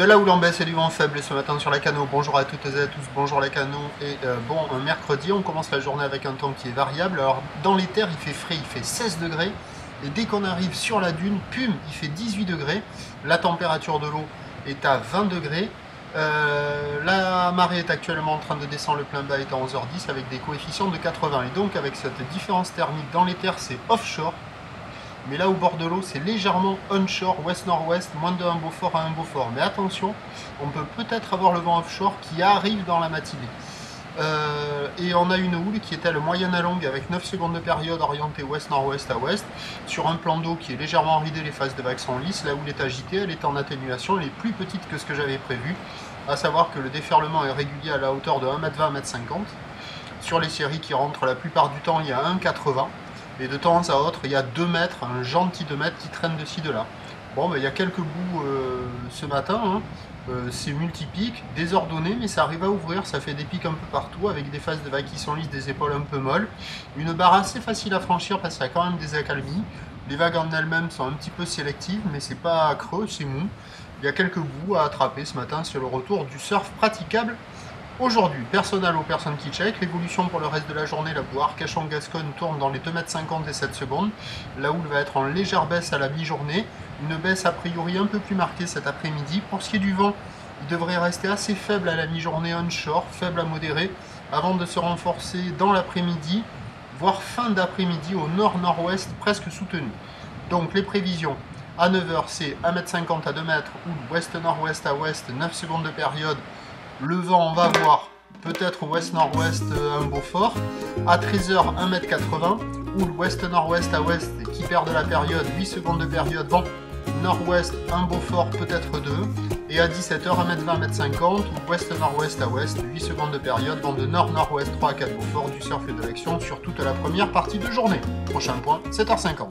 la houle en baisse et du vent faible ce matin sur la Cano. Bonjour à toutes et à tous, bonjour la Cano. Et bon, un mercredi, on commence la journée avec un temps qui est variable. Alors dans les terres, il fait frais, il fait 16 degrés. Et dès qu'on arrive sur la dune, pum, il fait 18 degrés. La température de l'eau est à 20 degrés. La marée est actuellement en train de descendre, le plein bas est à 11h10 avec des coefficients de 80. Et donc avec cette différence thermique dans les terres, c'est offshore. Mais là au bord de l'eau, c'est légèrement onshore, ouest-nord-ouest, moins de 1 Beaufort à 1 Beaufort. Mais attention, on peut peut-être avoir le vent offshore qui arrive dans la matinée. Et on a une houle qui est elle moyenne à longue avec 9 secondes de période orientée ouest-nord-ouest à ouest, sur un plan d'eau qui est légèrement ridé, les phases de vagues sont lisses. La houle est agitée, elle est en atténuation, elle est plus petite que ce que j'avais prévu, à savoir que le déferlement est régulier à la hauteur de 1m20, 1m50. Sur les séries qui rentrent la plupart du temps, il y a 1m80. Et de temps à autre, il y a 2 mètres, un gentil 2 mètres qui traîne de ci, de là. Bon, ben, il y a quelques bouts ce matin, hein. C'est multipique, désordonné, mais ça arrive à ouvrir, ça fait des pics un peu partout, avec des phases de vagues qui sont lisses, des épaules un peu molles. Une barre assez facile à franchir parce qu'il y a quand même des accalmies. Les vagues en elles-mêmes sont un petit peu sélectives, mais c'est pas creux, c'est mou. Il y a quelques bouts à attraper ce matin sur le retour du surf praticable. Aujourd'hui, personnel aux personnes qui check, l'évolution pour le reste de la journée, la boue Arcachon-Gascogne tourne dans les 2,50 m et 7 secondes. La houle va être en légère baisse à la mi-journée, une baisse a priori un peu plus marquée cet après-midi. Pour ce qui est du vent, il devrait rester assez faible à la mi-journée onshore, faible à modéré, avant de se renforcer dans l'après-midi, voire fin d'après-midi au nord-nord-ouest, presque soutenu. Donc les prévisions, à 9h c'est 1,50 m à 2 m, houle ouest-nord-ouest à ouest, 9 secondes de période. Le vent, on va voir, peut-être ouest-nord-ouest un Beaufort. À 13h, 1m80. Houle ouest-nord-ouest à ouest qui perd de la période, 8 secondes de période. Vent nord-ouest, un Beaufort, peut-être 2. Et à 17h, 1m20, 1m50. Houle ouest-nord-ouest à ouest, 8 secondes de période. Vent de nord-nord-ouest, 3 à 4 Beaufort. Du surf et de l'action sur toute la première partie de journée. Prochain point, 7h50.